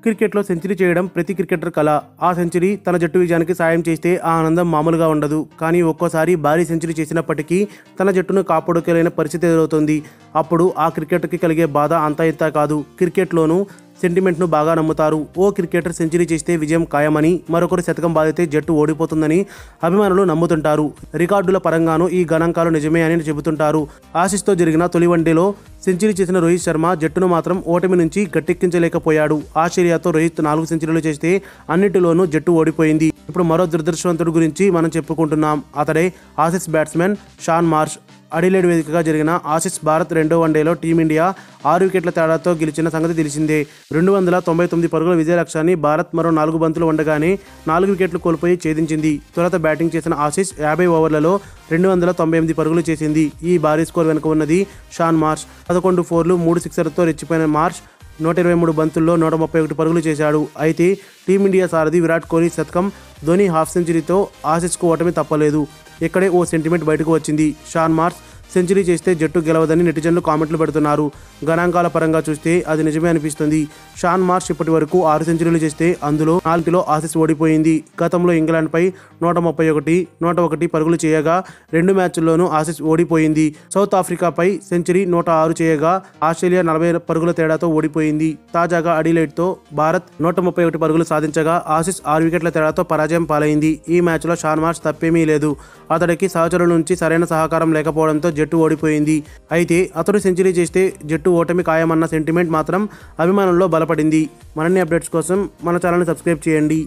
క్రికెట్లో సెంచరీ చేయడం ప్రతి క్రికెటర్ కల. ఆ సెంచరీ తన జట్టు విజయానికి సాయం చేస్తే ఆ ఆనందం మామూలుగా ఉండదు. కానీ ఒక్కోసారి భారీ సెంచరీ చేసినప్పటికీ తన జట్టును కాపాడుకోలేని పరిస్థితి ఎదురవుతుంది. అప్పుడు ఆ క్రికెటర్కి కలిగే బాధ అంతా ఇంతా కాదు. క్రికెట్లోనూ సెంటిమెంట్ను బాగా నమ్ముతారు. ఓ క్రికెటర్ సెంచరీ చేస్తే విజయం ఖాయమని, మరొకరు శతకం బాధితే జట్టు ఓడిపోతుందని అభిమానులు నమ్ముతుంటారు. రికార్డుల పరంగానూ ఈ గణాంకాలు నిజమే అని చెబుతుంటారు. ఆసీస్తో జరిగిన తొలి వన్డేలో సెంచరీ చేసిన రోహిత్ శర్మ జట్టును మాత్రం ఓటమి నుంచి గట్టెక్కించలేకపోయాడు. ఆస్ట్రేలియాతో రోహిత్ 4 సెంచరీలు చేస్తే అన్నిటిలోనూ జట్టు ఓడిపోయింది. ఇప్పుడు మరో దురదృష్టవంతుడి గురించి మనం చెప్పుకుంటున్నాం. అతడే ఆసీస్ బ్యాట్స్మెన్ షాన్ మార్ష్. అడిలేడ్ వేదికగా జరిగిన ఆసీస్ భారత్ రెండో వన్డేలో టీమిండియా 6 వికెట్ల తేడాతో గెలిచిన సంగతి తెలిసిందే. 299 పరుగుల విజయ లక్ష్యాన్ని భారత్ మరో 4 బంతులు ఉండగానే 4 వికెట్లు కోల్పోయి ఛేదించింది. తొలుత బ్యాటింగ్ చేసిన ఆసీస్ 50 ఓవర్లలో 298 పరుగులు చేసింది. ఈ భారీ స్కోర్ వెనుక ఉన్నది షాన్ మార్ష్. 11 ఫోర్లు 3 సిక్సర్లతో రెచ్చిపోయిన మార్ష్ 123 బంతుల్లో 131 పరుగులు చేశాడు. అయితే టీమిండియా సారథి విరాట్ కోహ్లీ శతకం, ధోని హాఫ్ సెంచరీతో ఆసీస్కు ఓటమి తప్పలేదు. ఇక్కడే ఓ సెంటిమెంట్ బయటకు వచ్చింది. షాన్ మార్ష్ సెంచరీ చేస్తే జట్టు గెలవదని నెటిజన్లు కామెంట్లు పెడుతున్నారు. గణాంకాల పరంగా చూస్తే అది నిజమే అనిపిస్తుంది. షాన్ మార్ష్ ఇప్పటి వరకు 6 సెంచరీలు చేస్తే అందులో 4లో ఆసీస్ ఓడిపోయింది. గతంలో ఇంగ్లాండ్పై 131, 101 పరుగులు చేయగా 2 మ్యాచ్ల్లోనూ ఆసీస్ ఓడిపోయింది. సౌత్ ఆఫ్రికాపై సెంచరీ 106 చేయగా ఆస్ట్రేలియా 40 పరుగుల తేడాతో ఓడిపోయింది. తాజాగా అడిలైడ్తో భారత్ 131 పరుగులు సాధించగా ఆసీస్ 6 వికెట్ల తేడాతో పరాజయం పాలైంది. ఈ మ్యాచ్లో షాన్ మార్ష్ తప్పేమీ లేదు. అతడికి సహచరుల నుంచి సరైన సహకారం లేకపోవడంతో జట్టు ఓడిపోయింది. అయితే అతడు సెంచరీ చేస్తే జట్టు ఓటమి ఖాయమన్న సెంటిమెంట్ మాత్రం అభిమానుల్లో బలపడింది. మరిన్ని అప్డేట్స్ కోసం మన ఛానల్ని సబ్స్క్రైబ్ చేయండి.